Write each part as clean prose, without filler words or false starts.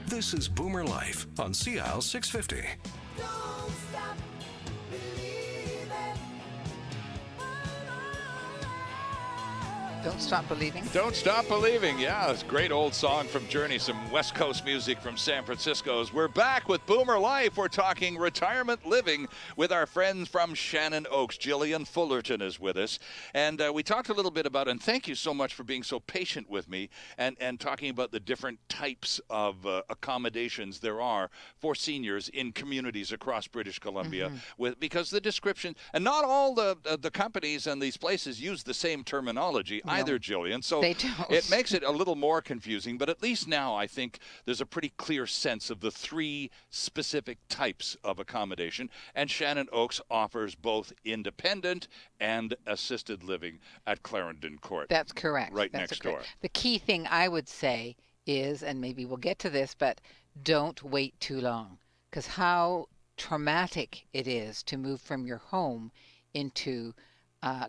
This is Boomer Life on CL 650. Don't stop believing. Don't Stop Believing. Don't Stop Believing. Yeah, it's a great old song from Journey, some West Coast music from San Francisco's. We're back with Boomer Life. We're talking retirement living with our friends from ShannopnOaks. Jillian Fullerton is with us. And we talked a little bit about, and thank you so much for being so patient with me, and talking about the different types of accommodations there are for seniors in communities across British Columbia. Because the description, and not all the companies and these places use the same terminology either, Jillian. So it makes it a little more confusing, but at least now I think there's a pretty clear sense of the three specific types of accommodation, and ShannopnOaks offers both independent and assisted living at Clarendon Court. That's correct. Right next door. The key thing I would say is, and maybe we'll get to this, but don't wait too long, because how traumatic it is to move from your home into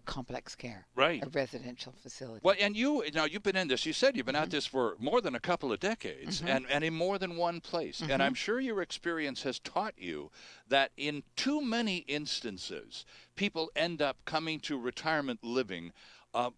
complex care, right? A residential facility. Well, and you've been in this. You said you've been at this for more than a couple of decades, and in more than one place. And I'm sure your experience has taught you that in too many instances, people end up coming to retirement living. Because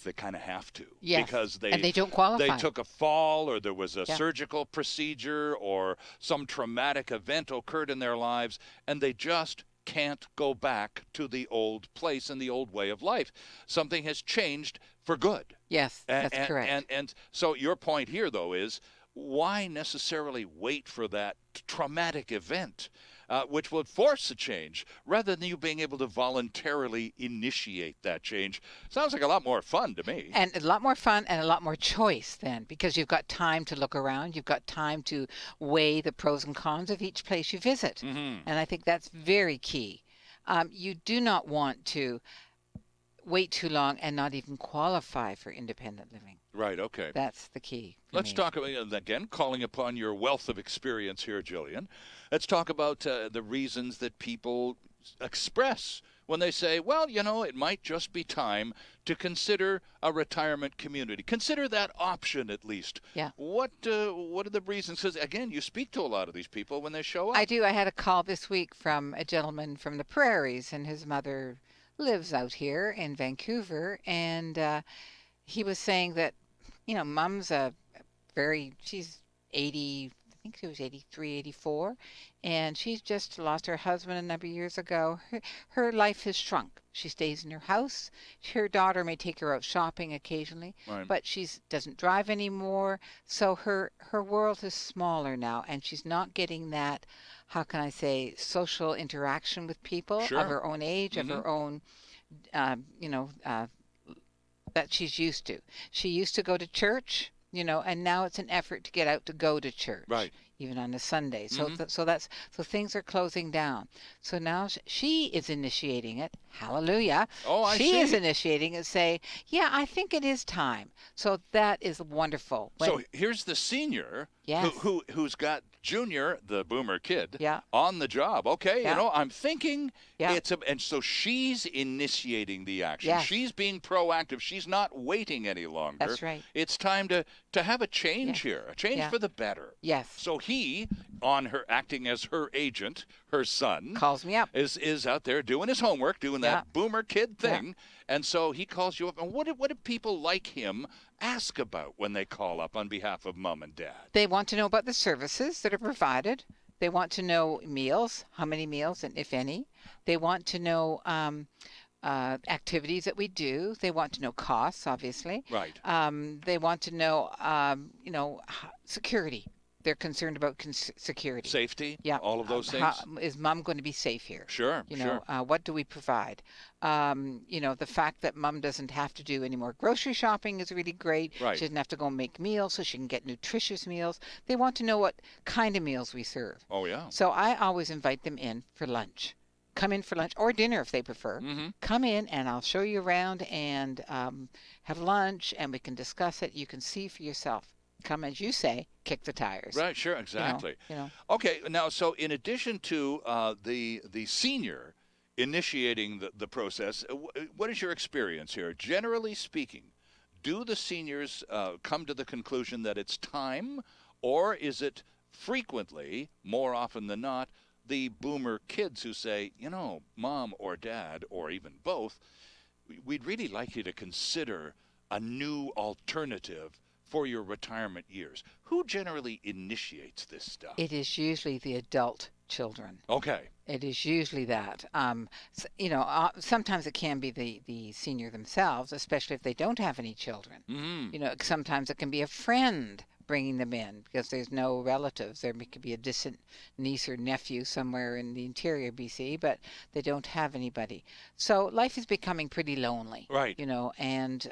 they kind of have to. Yes. Because they don't qualify. They took a fall, or there was a surgical procedure, or some traumatic event occurred in their lives, and they just can't go back to the old place and the old way of life. Something has changed for good. Yes, that's correct. And so your point here, though, is why necessarily wait for that traumatic event, which would force a change, rather than you being able to voluntarily initiate that change? Sounds like a lot more fun to me. And a lot more fun and a lot more choice then, because you've got time to look around. You've got time to weigh the pros and cons of each place you visit. And I think that's very key. You do not want to wait too long and not even qualify for independent living. Right, okay. That's the key. Let's talk about, again, calling upon your wealth of experience here, Jillian. Let's talk about the reasons that people express when they say, well, it might just be time to consider a retirement community. Consider that option, at least. Yeah. What are the reasons? Because, again, you speak to a lot of these people when they show up. I do. I had a call this week from a gentleman from the prairies, and his mother lives out here in Vancouver, and he was saying that, Mom's she's 80, I think she was 83, 84, and she's just lost her husband a number of years ago. Her life has shrunk. She stays in her house. Her daughter may take her out shopping occasionally, but she doesn't drive anymore. So her world is smaller now, and she's not getting that, how can I say, social interaction with people of her own age, of her own, that she's used to. She used to go to church, and now it's an effort to get out to go to church, even on a Sunday. So so things are closing down. So now she is initiating it. Hallelujah. Oh, I see. She is initiating it. Say, yeah, I think it is time. So that is wonderful. So here's the senior who's got Junior, the boomer kid, on the job. Okay, I'm thinking and so she's initiating the action. Yes. She's being proactive. She's not waiting any longer. That's right. It's time to have a change here, a change for the better. Yes. So he, on her acting as her agent, her son, calls me up. Is out there doing his homework, doing that boomer kid thing. And so he calls you up. And what do people like him ask about when they call up on behalf of Mom and Dad? They want to know about the services that are provided. They want to know meals, how many meals, and if any. They want to know activities that we do. They want to know costs, obviously. Right. They want to know, security. They're concerned about security. Safety? Yeah. All of those things? Is Mom going to be safe here? Sure, What do we provide? The fact that Mom doesn't have to do any more grocery shopping is really great. Right. She doesn't have to go make meals, so she can get nutritious meals. They want to know what kind of meals we serve. Oh, yeah. So I always invite them in for lunch. Come in for lunch or dinner if they prefer. Come in and I'll show you around and have lunch, and we can discuss it. You can see for yourself. Come, as you say, kick the tires. Right, sure, exactly. Okay, now, so in addition to the senior initiating the process, what is your experience here? Generally speaking, do the seniors come to the conclusion that it's time, or is it frequently, more often than not, the boomer kids who say, you know, mom or dad, or even both, we'd really like you to consider a new alternative for your retirement years? Who generally initiates this stuff? It is usually the adult children. Okay. It is usually that. Sometimes it can be the senior themselves, especially if they don't have any children. Sometimes it can be a friend bringing them in because there's no relatives. There could be a distant niece or nephew somewhere in the interior BC, but they don't have anybody. So life is becoming pretty lonely. Right. And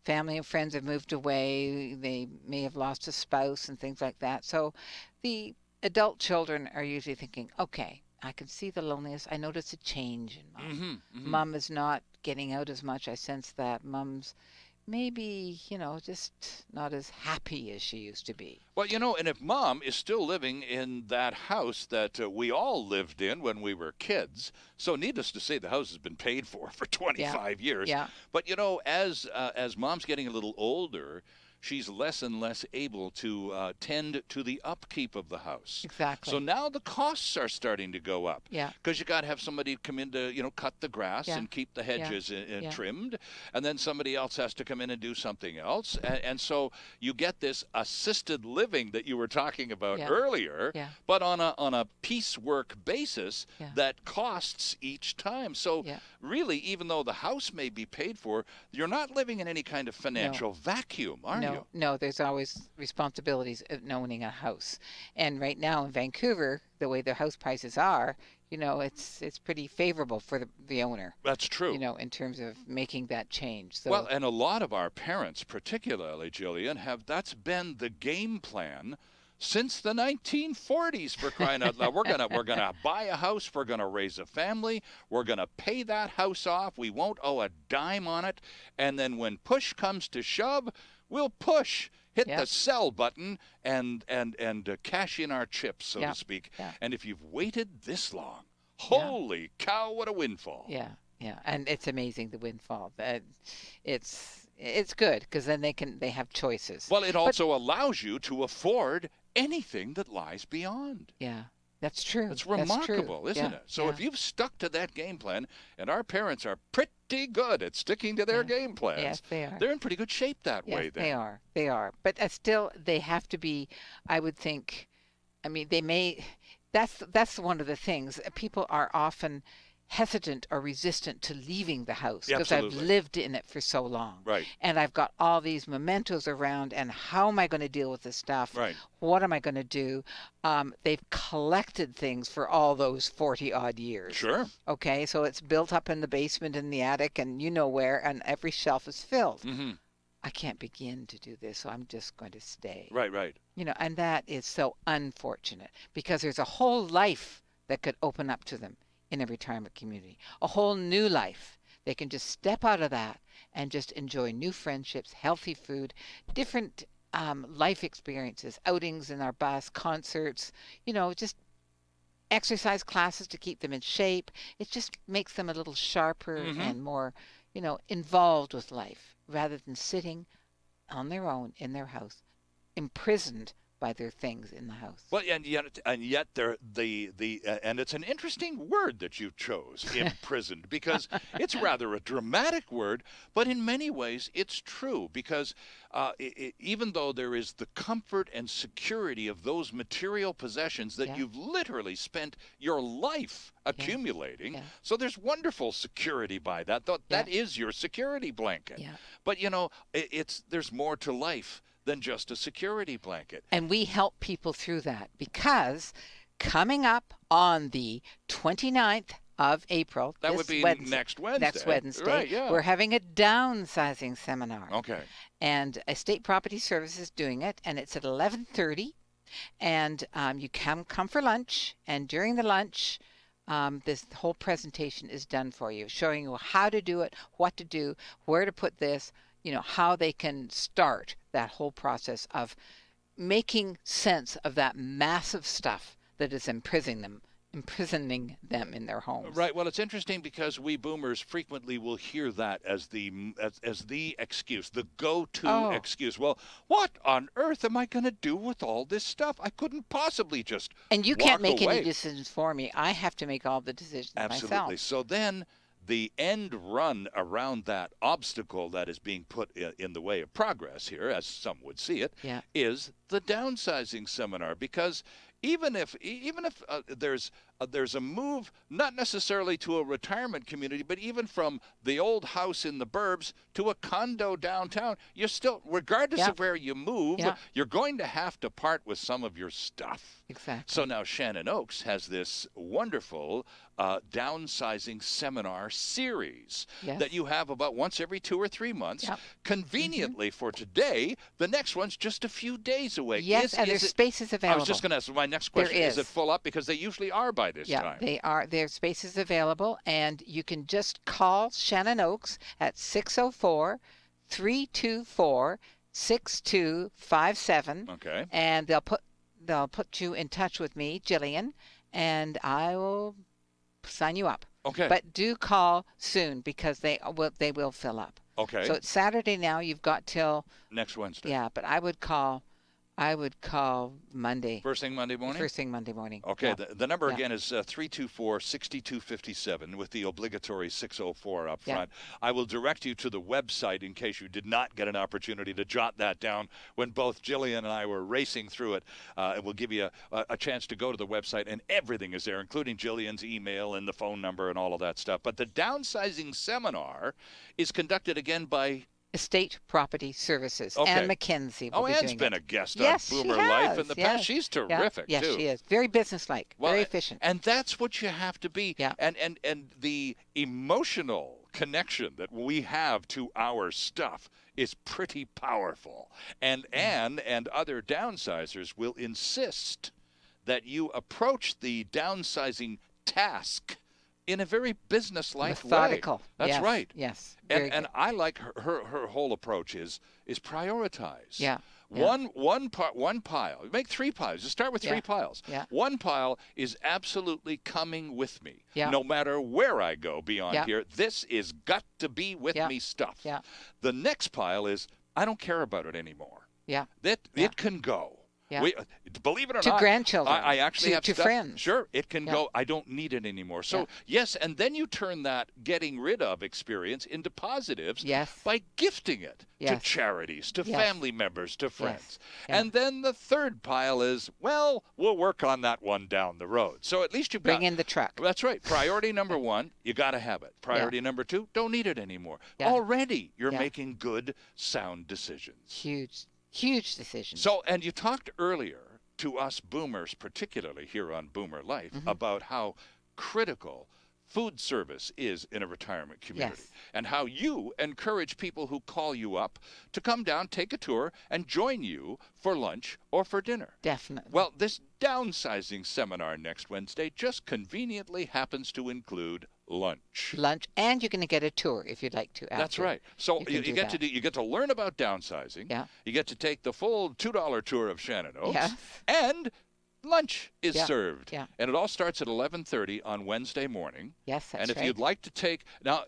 family and friends have moved away. They may have lost a spouse and things like that. So the adult children are usually thinking, okay, I can see the loneliness. I notice a change in Mom. Mom is not getting out as much. I sense that Mom's maybe, just not as happy as she used to be. Well, and if Mom is still living in that house that we all lived in when we were kids, so needless to say, the house has been paid for 25 years. Yeah. But, as Mom's getting a little older, she's less and less able to tend to the upkeep of the house. Exactly. So now the costs are starting to go up. Yeah. Because you got to have somebody come in to, cut the grass and keep the hedges trimmed. And then somebody else has to come in and do something else. And so you get this assisted living that you were talking about earlier, but on a piecework basis that costs each time. So really, even though the house may be paid for, you're not living in any kind of financial vacuum, are you? No, there's always responsibilities of owning a house. And right now in Vancouver, the way the house prices are, it's pretty favorable for the owner. That's true. In terms of making that change. So, well, and a lot of our parents, particularly, Jillian, that's been the game plan since the 1940s, for crying out loud. We're gonna buy a house. We're gonna raise a family. We're gonna pay that house off. We won't owe a dime on it. And then when push comes to shove, we'll hit the sell button and cash in our chips, so to speak. Yeah. And if you've waited this long, holy cow, what a windfall! Yeah, and it's amazing, the windfall. It's good because then they have choices. Well, it also allows you to afford anything that lies beyond. Yeah, that's true. It's remarkable, isn't it? So if you've stuck to that game plan, and our parents are pretty good at sticking to their game plans. Yes, they are. They're in pretty good shape that way then. They are. But still, they have to be, I would think, they may, that's one of the things. People are often hesitant or resistant to leaving the house because I've lived in it for so long. Right. And I've got all these mementos around, and how am I going to deal with this stuff? Right. What am I going to do? They've collected things for all those 40-odd years. Sure. Okay, so it's built up in the basement, in the attic, and where, and every shelf is filled. I can't begin to do this, so I'm just going to stay. Right. And that is so unfortunate because there's a whole life that could open up to them in a retirement community, a whole new life. They can just step out of that and just enjoy new friendships, healthy food, different life experiences, outings in our bus, concerts, just exercise classes to keep them in shape. It just makes them a little sharper and more, involved with life rather than sitting on their own in their house, imprisoned by their things in the house. Well, and yet they're and it's an interesting word that you chose, imprisoned, because it's rather a dramatic word, but in many ways it's true, because even though there is the comfort and security of those material possessions that you've literally spent your life accumulating, so there's wonderful security by that. That is your security blanket. Yeah. But there's more to life than just a security blanket. And we help people through that because coming up on the 29th of April, that would be next Wednesday. Next Wednesday, right, yeah. We're having a downsizing seminar. Okay. And Estate Property Service is doing it, and it's at 11:30. And you can come for lunch, and during the lunch, this whole presentation is done for you, showing you how to do it, what to do, where to put this, how they can start that whole process of making sense of that massive stuff that is imprisoning them imprisoning them in their homes. Right. Well, it's interesting because we boomers frequently will hear that as the excuse, the go-to excuse. Well, what on earth am I going to do with all this stuff? I couldn't possibly just And you can't make away. any decisions for me. I have to make all the decisions Absolutely. myself. So then the end run around that obstacle that is being put in the way of progress here, as some would see it, is the downsizing seminar. Because even if there's a move, not necessarily to a retirement community, but even from the old house in the burbs to a condo downtown, you're still, regardless of where you move, you're going to have to part with some of your stuff. Exactly. So now Shannon has this wonderful downsizing seminar series that you have about once every 2 or 3 months. Conveniently for today, the next one's just a few days away. Yes, and there's spaces available. I was just going to ask, my next question, is it full up? Because they usually are by this time. They are. There's spaces available, and you can just call Shannon Oaks at 604-324-6257. Okay. And they'll put you in touch with me, Jillian, and I will sign you up. Okay. But do call soon because they will fill up. Okay. So it's Saturday now. You've got till next Wednesday. Yeah, but I would call Monday. First thing Monday morning? First thing Monday morning. Okay, the number again is 324-6257 with the obligatory 604 up front. I will direct you to the website in case you did not get an opportunity to jot that down when both Jillian and I were racing through it. And we'll give you a chance to go to the website, and everything is there, including Jillian's email and the phone number and all of that stuff. But the downsizing seminar is conducted again by Estate Property Services. Ann McKenzie will be Ann's doing been it. a guest on Boomer Life in the past. She's terrific, yes, too. Yes, she is. Very businesslike, very efficient. And that's what you have to be. And the emotional connection that we have to our stuff is pretty powerful. And Ann and other downsizers will insist that you approach the downsizing task in a very business-like Methodical. way. That's right. Yes. And I like her whole approach is prioritize. Yeah. One pile. Make 3 piles. Just start with 3 piles. One pile is absolutely coming with me. No matter where I go beyond here, this is got to be with me stuff. The next pile is I don't care about it anymore. It can go. Believe it or not, to grandchildren, I actually have to stuff. friends. Sure, it can go. I don't need it anymore. So yes, and then you turn that getting rid of experience into positives by gifting it to charities, to family members, to friends. And then the third pile is, well, we'll work on that one down the road. So at least you bring in the truck. That's right. Priority number 1, you got to have it. Priority number 2, don't need it anymore. Already you're making good, sound decisions. Huge decision. So, and you talked earlier to us boomers, particularly here on Boomer Life, about how critical food service is in a retirement community and how you encourage people who call you up to come down, take a tour, and join you for lunch or for dinner. Definitely. Well, this downsizing seminar next Wednesday just conveniently happens to include lunch, and you're going to get a tour if you'd like to. That's right. So you get to learn about downsizing. You get to take the full $2 tour of Shannon Oaks, and lunch is served. And it all starts at 11:30 on Wednesday morning. Yes, that's right. And if you'd like to take now,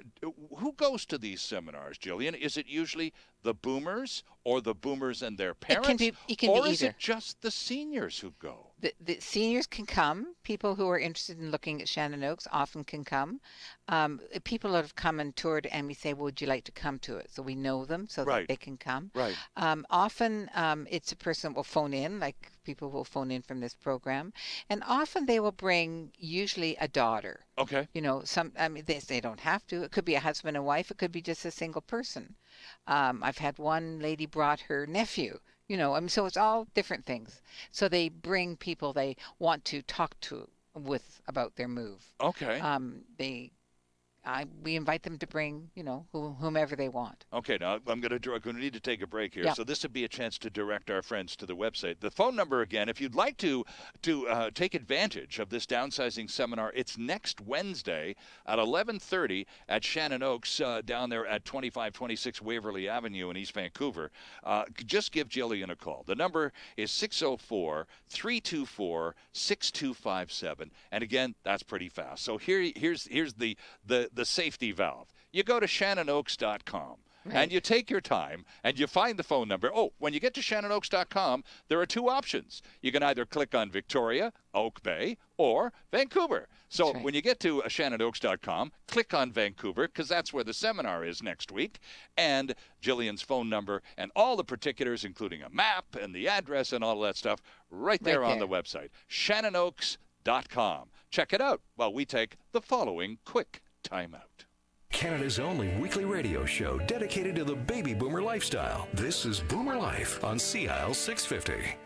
who goes to these seminars, Jillian? Is it usually the boomers or the boomers and their parents? It can or be is either. it just the seniors who go? The seniors can come. People who are interested in looking at Shannon Oaks often can come. People that have come and toured, and we say, well, would you like to come to it? So we know them so that they can come. Right. Often it's a person that will phone in, like people will phone in from this program. And often they will bring usually a daughter. Okay. You know, they don't have to. It could be a husband and wife. It could be just a single person. I've had one lady brought her nephew. You know, so it's all different things. So they bring people they want to talk to with about their move. Okay. we invite them to bring, whomever they want. Okay, now I'm going to need to take a break here. Yeah. So this would be a chance to direct our friends to the website. The phone number again, if you'd like to take advantage of this downsizing seminar, it's next Wednesday at 11:30 at Shannon Oaks down there at 2526 Waverly Avenue in East Vancouver. Just give Jillian a call. The number is 604-324-6257. And again, that's pretty fast. So here's the safety valve. You go to ShannopnOaks.com. Right. And you take your time and you find the phone number. Oh, when you get to ShannopnOaks.com, there are two options. You can either click on Victoria, Oak Bay, or Vancouver. So That's right. when you get to ShannopnOaks.com, click on Vancouver, because that's where the seminar is next week, and Jillian's phone number and all the particulars, including a map and the address and all that stuff, right there on the website, ShannopnOaks.com. Check it out while we take the following quick timeout. Canada's only weekly radio show dedicated to the baby boomer lifestyle. This is Boomer Life on CIL 650.